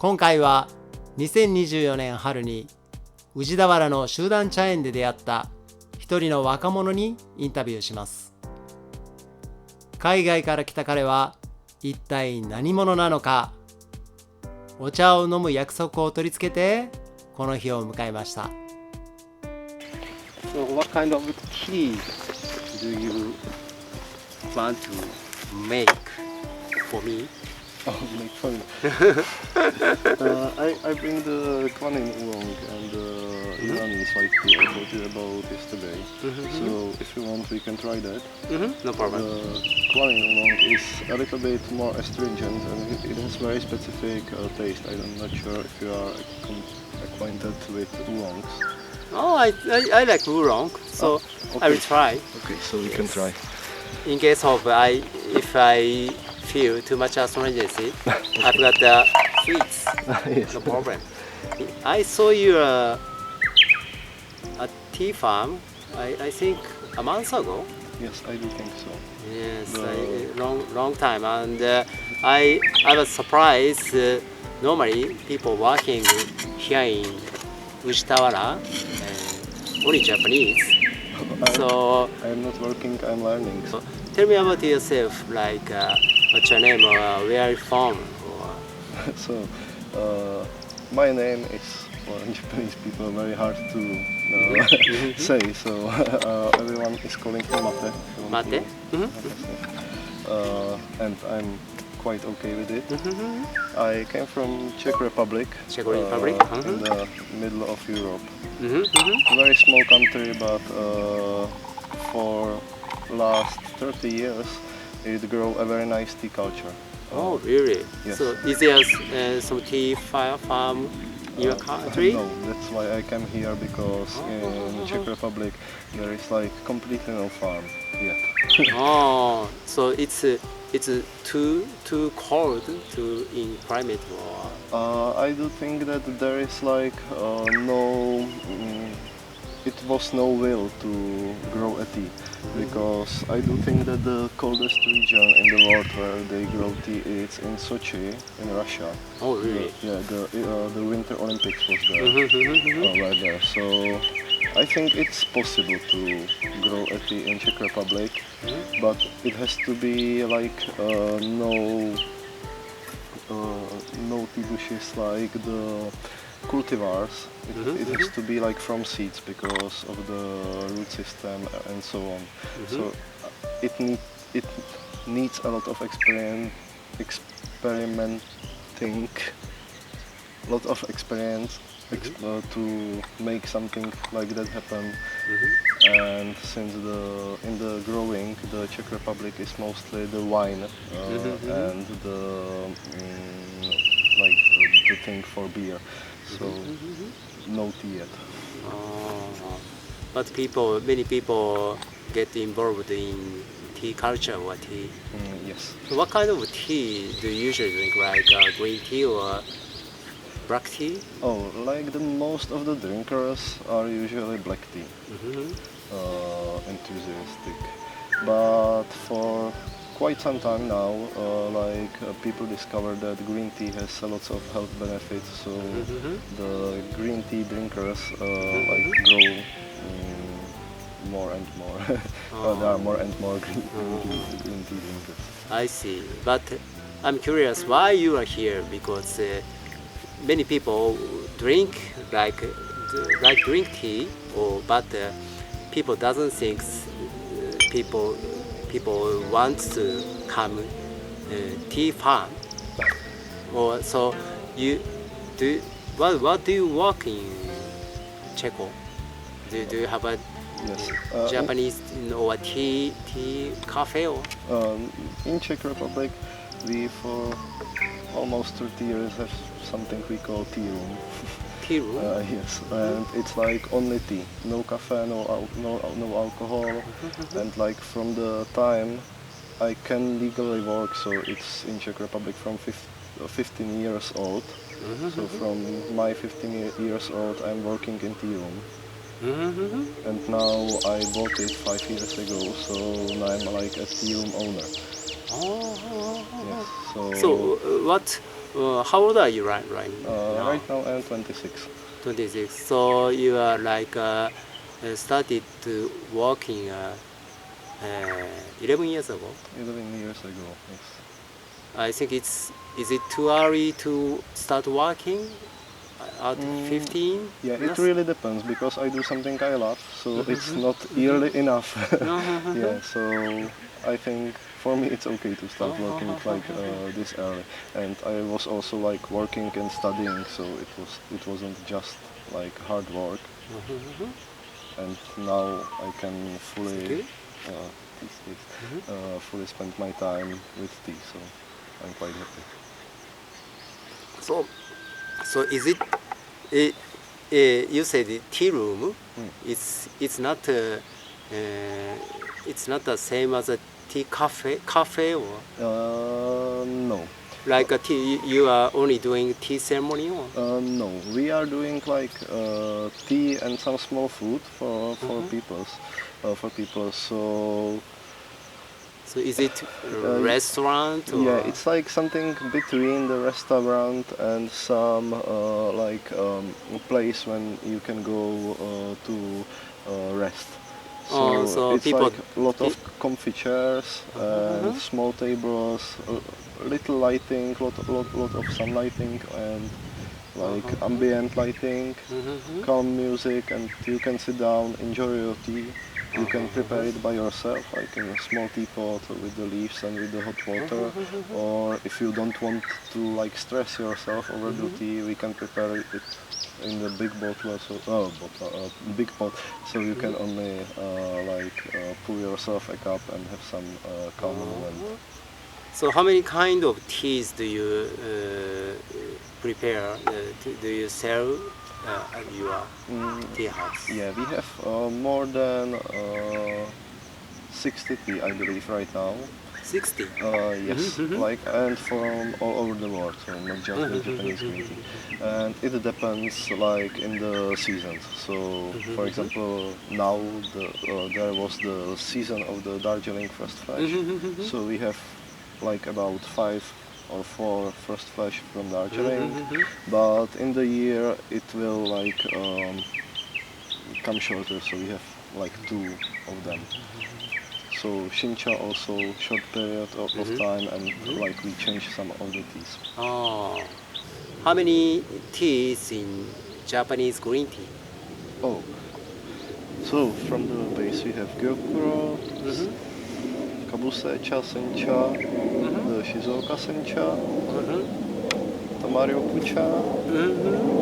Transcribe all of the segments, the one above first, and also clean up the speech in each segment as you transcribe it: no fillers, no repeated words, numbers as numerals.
今回は2024年春に宇治田原の集団茶園で出会った一人の若者にインタビューします。海外から来た彼は一体何者なのか、お茶を飲む約束を取り付けてこの日を迎えました。So what kind of tea do you plan to make for me? Oh, make fun. I bring the Kwanin Oolong and Irani white tea I told you about yesterday. So if you want, we can try that. No problem. The Kwanin Oolong is a little bit more astringent and it has very specific taste. I'm not sure if you are acquainted with oolongs. Oh, I like oolong, so okay. I will try. Okay, so we can try. In case of if I feel too much astringency, I've got the sweets. Yes. No problem. I saw you a tea farm. I think a month ago. Yes, I do think so. Yes, long time, and I was surprised. Normally, people working here in Ushitawara, only Japanese. So I'm not working, I'm learning. So tell me about yourself, like what's your name or where are you from? So, my name is, for Japanese people, very hard to say, so everyone is calling me Matěj. Matěj? And I'm quite okay with it. I came from Czech Republic, Czech Republic? In the middle of Europe. Very small country, but for last 30 years it grew a very nice tea culture. Oh, really? Yes. So is there some tea farm in your country? No, that's why I came here, because in Czech Republic there is like completely no farm yet. Oh, so it's too cold to in climate or? I do think that there is like it was no will to grow a tea, because I do think that the coldest region in the world where they grow tea is in Sochi, in Russia. Oh, really? The Winter Olympics was there, right there. So I think it's possible to grow a tea in Czech Republic, but it has to be like no tea bushes like the cultivars. It has to be like from seeds because of the root system and so on. So it needs a lot of experimenting, lot of experience to make something like that happen. And since in the growing, the Czech Republic is mostly the wine and the thing for beer. So no tea yet. But many people get involved in tea culture or tea. Yes. So what kind of tea do you usually drink, like green tea or black tea? Oh, like most of the drinkers are usually black tea, enthusiastic. But for quite some time now, people discover that green tea has lots of health benefits. So the green tea drinkers grow more and more. There are more and more green tea drinkers. I see. But I'm curious why you are here, because many people drink drink tea, but people doesn't think people want to come tea farm. Or so what do you work in Czechia? Do you have a Japanese or tea cafe or? In Czech Republic, we for almost 30 years have something we call tea room. Tea room? Yes, and it's like only tea, no cafe, no alcohol, and like from the time I can legally work, so it's in Czech Republic from 15 years old. So from my 15 years old, I'm working in tea room. And now I bought it 5 years ago, so now I'm like a tea room owner. Oh. Yes, So How old are you right now? Right now I'm 26. 26. So you are like started to working 11 years ago. 11 years ago, yes. I think is it too early to start working at 15? Yeah, Yes? it really depends because I do something I love, so it's not early enough. Yeah, so I think for me it's okay to start working like this early. And I was also like working and studying, so it wasn't just like hard work. And now I can fully fully spend my time with tea, so I'm quite happy. So is it? You said the tea room. It's not it's not the same as a tea cafe or No. like a tea. You are only doing tea ceremony or? No, we are doing like tea and some small food for people. So is it a restaurant? Or? Yeah, it's like something between the restaurant and some place when you can go to rest. So it's people like a lot of comfy chairs and small tables, little lighting, lot of sun lighting and like ambient lighting, calm music, and you can sit down, enjoy your tea. You can prepare it by yourself, like in a small teapot with the leaves and with the hot water. Or if you don't want to like stress yourself over the tea, we can prepare it in the big bottle, big pot, so you can only pour yourself a cup and have some calm moment. So how many kind of teas do you prepare? Do you sell at your tea house? Yeah, we have more than 60 tea, I believe, right now. 60? Yes, like, and from all over the world, so not just the Japanese green tea. And it depends, like, in the seasons. So, for example, now there was the season of the Darjeeling First Flash. So we have like about 5 or 4 first flash from Darjeeling, but in the year it will like come shorter, so we have like 2 of them. So Shincha also short period of time, and like we change some of the teas. Oh, how many teas in Japanese green tea? Oh, so from the base we have Gyokuro, Kabuse-cha, Sencha, the Shizuoka Sencha, Tamaryoku-cha,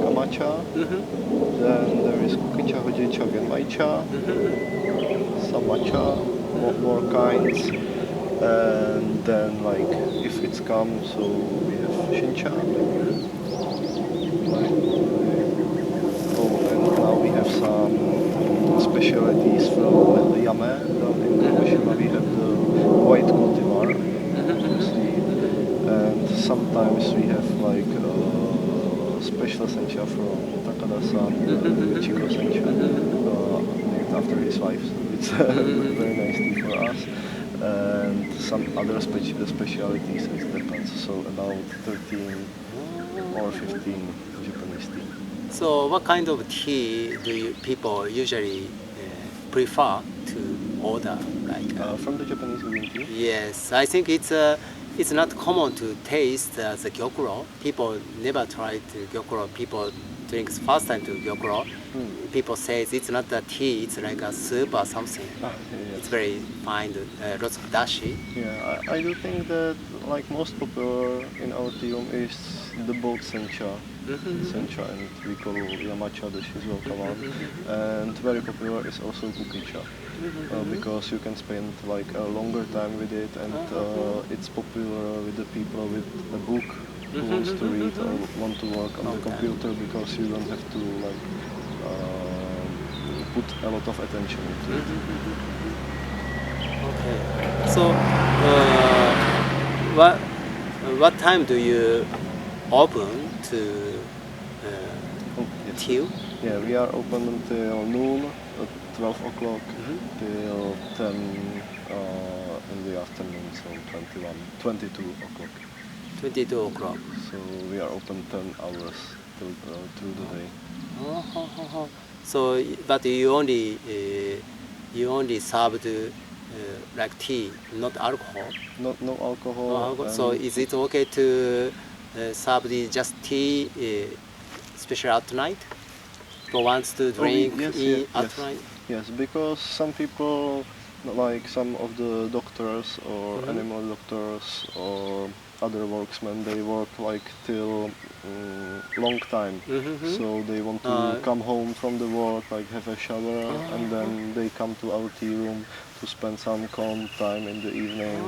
Kamacha, then there is Kukicha, Hojicha, Genmai-cha, Samacha, more kinds, and then like if it's come, so we have Shincha. Oh, and now we have some specialties from the Yame. In Fukushima we have the white cultivar, and sometimes we have like special sencha from Takada-san, Chico sencha, named after his wife. So it's very nice tea for us. And some other specialities, it depends. So about 13 or 15 Japanese tea. So what kind of tea do people usually prefer to order? Like from the Japanese green tea? yes, I think it's not common to taste the gyokuro. People never tried gyokuro. People drink first time to gyokuro. People say it's not a tea, it's like a soup or something. It's very fine, lots of dashi. Yeah, I do think that like most popular in our tea room is the both sencha. Sencha, and we call Yamacha the Shizuoka one. And very popular is also Kukicha. Because you can spend like a longer time with it, and it's popular with the people with a book who wants to read or want to work on the computer, because you don't have to like put a lot of attention into it. Okay. So what time do you open to tea? Yeah, we are open until noon, 12 o'clock till 10 in the afternoon, so 22 o'clock. 22 o'clock. So we are open 10 hours through the day. So, but you only served like tea, not alcohol. No alcohol. No alcohol. So is it okay to serve just tea, especially at night? People wants to drink at night. Yes, because some people, like some of the doctors or animal doctors or other worksmen, they work like till long time. So they want to come home from the work, like have a shower, and then they come to our tea room to spend some calm time in the evening.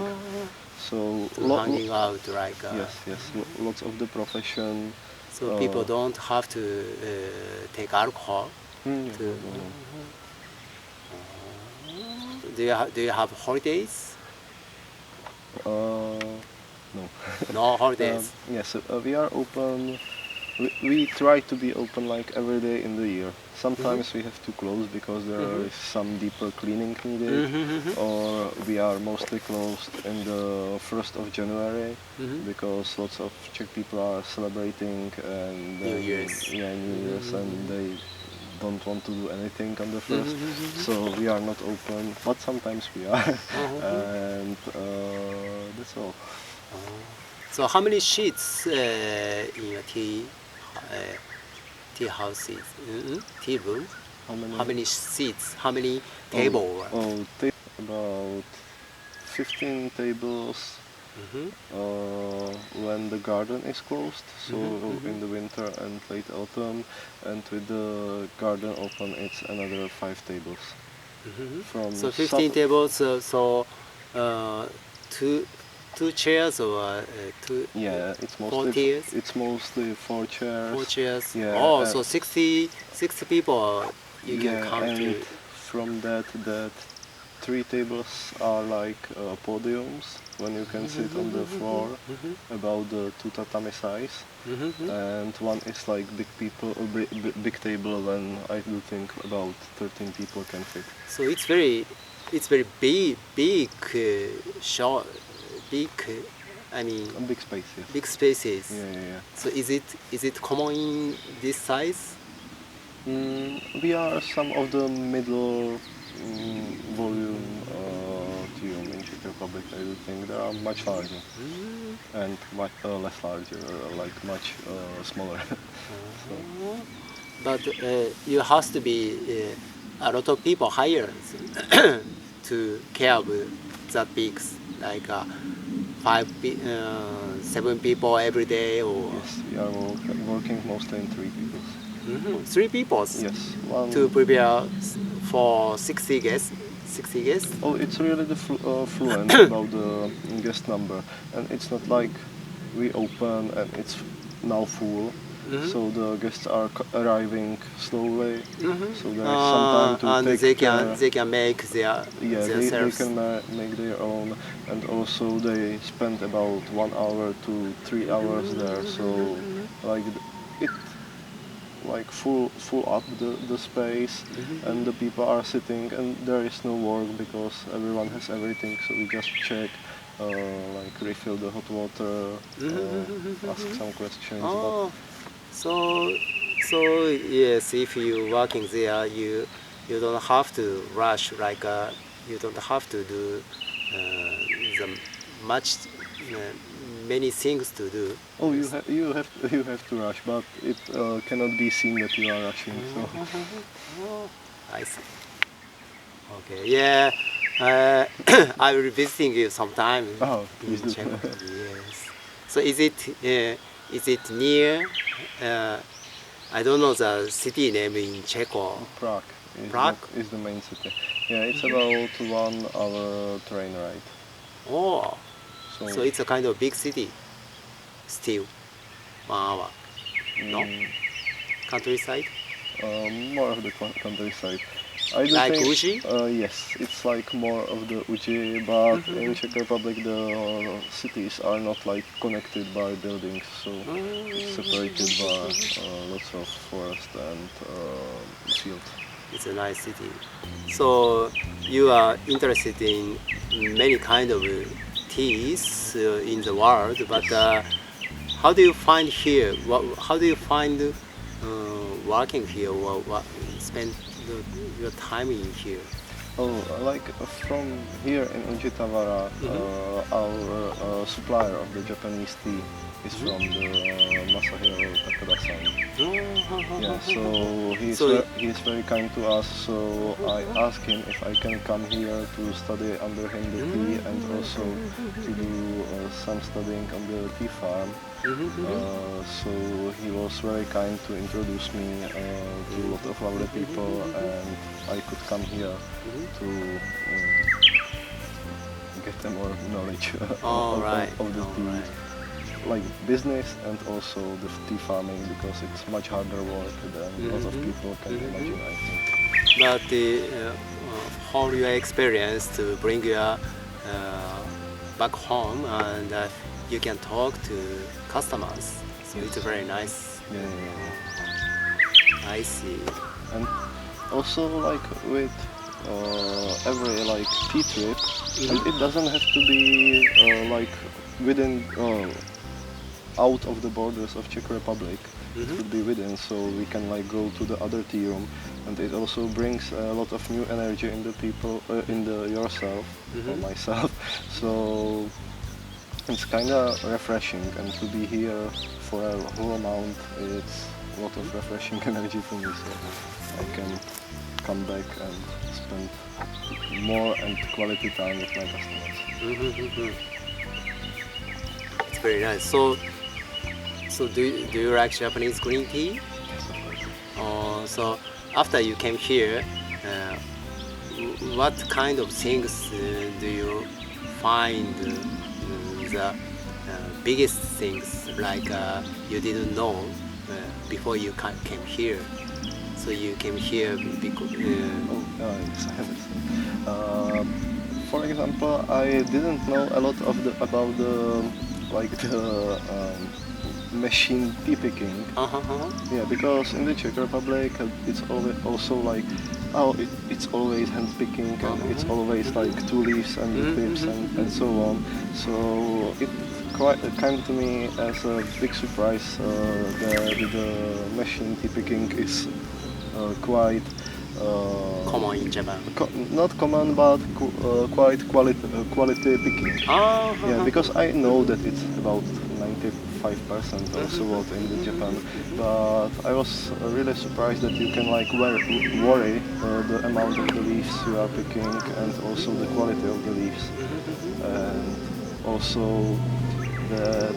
So Hanging out, like yes, lots of the profession. so people don't have to take alcohol. Do you have holidays? No. No holidays. Yes, we are open. We try to be open like every day in the year. Sometimes we have to close because there is some deeper cleaning needed, or we are mostly closed in the 1st of January because lots of Czech people are celebrating and New Year's. Yeah, New Year's, and they don't want to do anything on the 1st, so we are not open. But sometimes we are, and that's all. So how many sheets in a tea houses? Tea room? How many seats? How many tables? About 15 tables when the garden is closed, so in the winter and late autumn, and with the garden open it's another 5 tables. So 15 tables, so two chairs or two? Yeah, it's 4 chairs? It's mostly 4 chairs. 4 chairs. Yeah, so 60 people you can come and to. from that 3 tables are like podiums when you can sit on the floor, about the 2 tatami size, and one is like big table when I do think about 13 people can fit. So it's very big, short, big. I mean, Big space, yes. big spaces. Yeah. So is it common in this size? We are some of the middle volume room in Czech Republic. I do think there are much larger and much less larger, like much smaller. But you has to be a lot of people hired to care of that big, like 7 people every day, or Yes, we are working mostly in 3 people. 3 people. Yes, one. To prepare for 60 guests. 60 guests. Oh, it's really the fluent about the guest number, and it's not like we open and it's now full. So the guests are arriving slowly. So there is some time to and take they can make their they themselves. can make their own, and also they spend about 1 hour to 3 hours there. So like it like full up the space, and the people are sitting and there is no work because everyone has everything. So we just check, like refill the hot water, ask some questions. Oh, so yes, if you working there, you don't have to rush, like you don't have to do the much many things to do. Oh, you have to rush, but it cannot be seen that you are rushing. So. I see. Okay, yeah. I will be visiting you sometime. Oh, please do. Czech. Yes. So is it near? I don't know the city name in Czech or Prague. Prague? Is the main city. Yeah, it's about 1 hour train ride. Oh, so it's a kind of big city. Still, 1 hour. No, countryside. More of the countryside. I do Like think, Uji? Yes, it's like more of the Uji, but in Czech Republic the cities are not like connected by buildings, so it's separated by lots of forest and field. It's a nice city. So you are interested in many kind of teas in the world, but how do you find here? How do you find working here? What spend your time in here? Oh, like from here in Ujitawara, our supplier of the Japanese tea is from the Masahiro Takada-san. Yeah, so he's very kind to us. So I asked him if I can come here to study under him the tea and also to do some studying on the tea farm. So he was very kind to introduce me to a lot of lovely people, and I could come here to get more knowledge of the tea. Like business and also the tea farming, because it's much harder work than a lot of people can imagine, I think. But how your experience to bring you back home and you can talk to customers, so it's very nice. Yeah. I see. And also like with every like tea trip, and it doesn't have to be like within out of the borders of Czech Republic. It could be within, so we can like go to the other tea room, and it also brings a lot of new energy in the people, in the yourself or myself. So it's kind of refreshing, and to be here for a whole month, it's a lot of refreshing energy for me. So I can come back and spend more and quality time with my customers. It's very nice. So do you like Japanese green tea? So after you came here, what kind of things do you find the biggest things like you didn't know before you came here? So you came here because for example, I didn't know a lot of about the machine tea picking. Yeah, because in the Czech Republic it's always also like it's always hand picking, and it's always like 2 leaves and the pips and so on. So it came to me as a big surprise that the machine tea picking is quite common in Japan. Not common, but quite quality picking. Yeah, because I know that it's about 95% or so what in Japan, but I was really surprised that you can like worry the amount of the leaves you are picking and also the quality of the leaves, and also that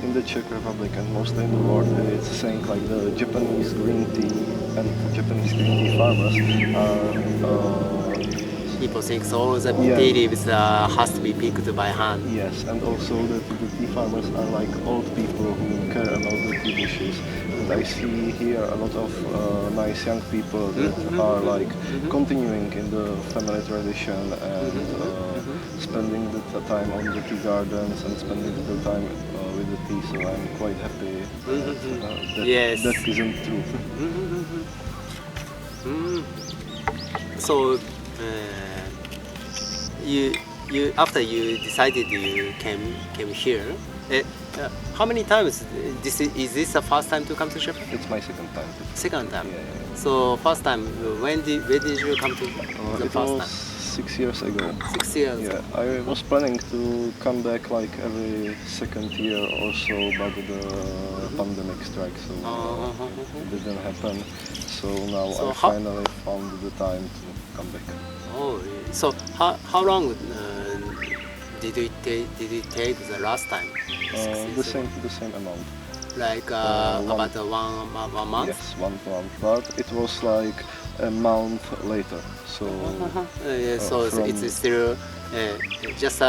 in the Czech Republic and mostly in the world, it's saying like the Japanese green tea and Japanese green tea farmers are people think all the tea leaves has to be picked by hand. Yes, and also the tea farmers are like old people who care about the tea bushes. And I see here a lot of nice young people that are like continuing in the family tradition and spending the time on the tea gardens and spending the time with the tea. So I'm quite happy that isn't true. So you after you decided you came here, how many times is this the first time to come to Japan? It's my second time. Second time. Yeah. So first time, when did you come to the it first was time? 6 years ago. 6 years. Yeah, I was planning to come back like every second year or so, but the pandemic struck, so it didn't happen. So now I finally found the time to come back. Oh, so how long did it take the last time? The same amount. Like about one month? Yes, 1 month, but it was like a month later. So so it's still just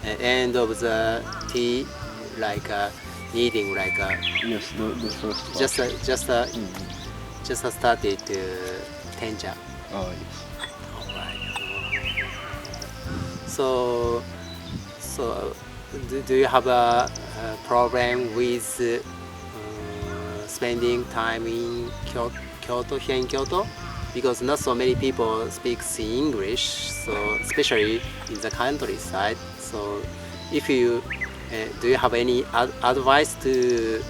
end of the tea, like needing like yes, the first part. Just started tenja. Oh yes. So do you have a problem with spending time in Kyoto, here in Kyoto? Because not so many people speak English, so especially in the countryside. So if you do you have any advice to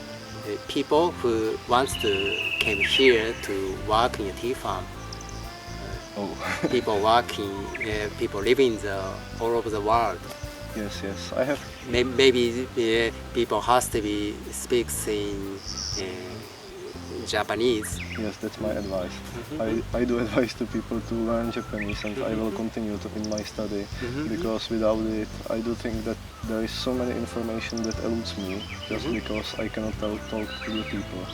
people who wants to came here to work in a tea farm? People working, people living all over the world. Yes, I have. Maybe people has to be speaks in Japanese. Yes, that's my advice. I do advise to people to learn Japanese, and I will continue in my study, because without it, I do think that there is so many information that eludes me just because I cannot talk to the people.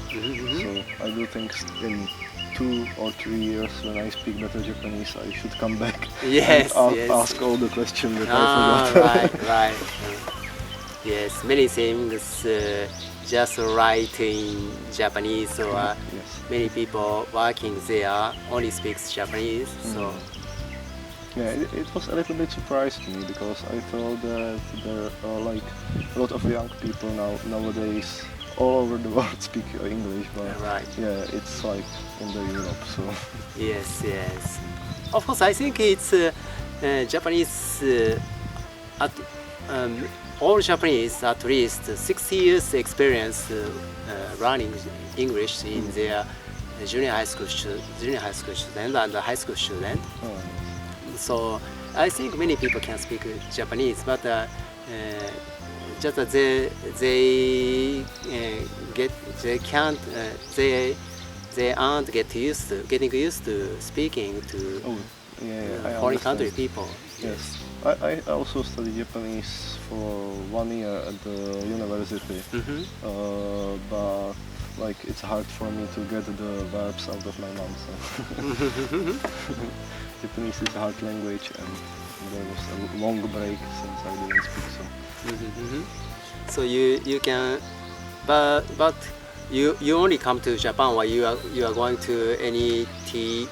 So I do think in 2 or 3 years, when I speak better Japanese, I should come back and ask all the questions that I forgot. Right. Yes, many things just write in Japanese, so many people working there only speaks Japanese. So yeah, it was a little bit surprised to me, because I thought that there are like a lot of young people nowadays all over the world speak English, but yeah, it's like in the Europe. So yes. Of course, I think it's Japanese. All Japanese at least 60 years experience learning English in their junior high school student and high school student. So I think many people can speak Japanese, but just they aren't getting used to speaking to foreign country people. Yes, I also studied Japanese for 1 year at the university, but like it's hard for me to get the verbs out of my mouth. So. Japanese is a hard language, and there was a long break since I didn't speak so. So you can, but you only come to Japan, or you are going to any tea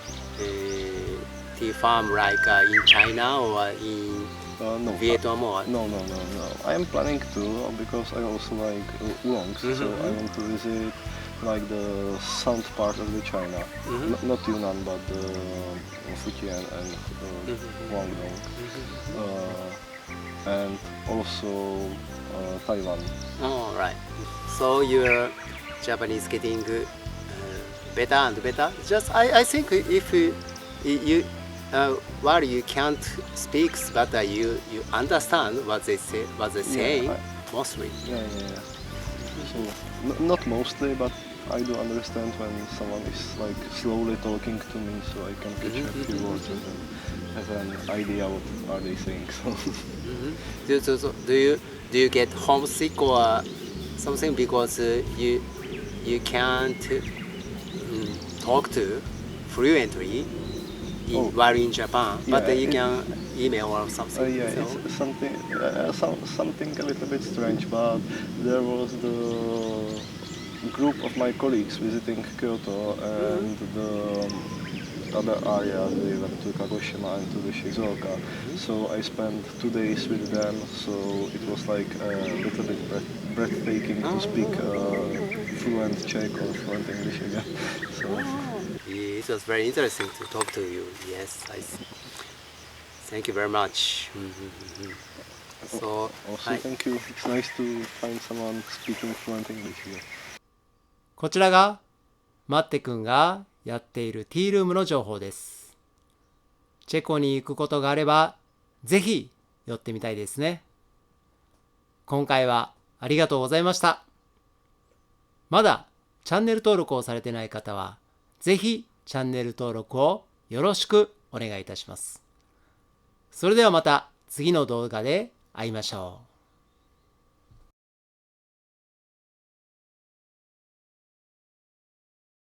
farm like in China or in Vietnam or? No. I am planning to, because I also like oolongs, so I want to visit like the south part of the China, not Yunnan, but Fujian and Guangdong, and also Taiwan. Oh, right. So your Japanese getting better and better. Just I think if you while you can't speak, but you understand what they say mostly. Yeah. So not mostly, but I do understand when someone is like slowly talking to me, so I can catch a few words and have an idea what are they saying. So. Do you get homesick or something because you can't talk to fluently while in Japan, but you can email or something? It's something a little bit strange, but there was the group of my colleagues visiting Kyoto and the other areas. They went to Kagoshima and to the Shizuoka, so I spent 2 days with them, so it was like a little bit breathtaking to speak fluent Czech or fluent English again. So. It was very interesting to talk to you. Yes, I see. Thank you very much. So, thank you. It's nice to find someone speaking fluent English here. こちらがマッテ君がやっているティールームの情報です。チェコに行くことがあればぜひ寄ってみたいですね。今回はありがとうございました。まだチャンネル登録をされてない方はぜひチャンネル登録をよろしくお願いいたします。それではまた次の動画で会いましょう。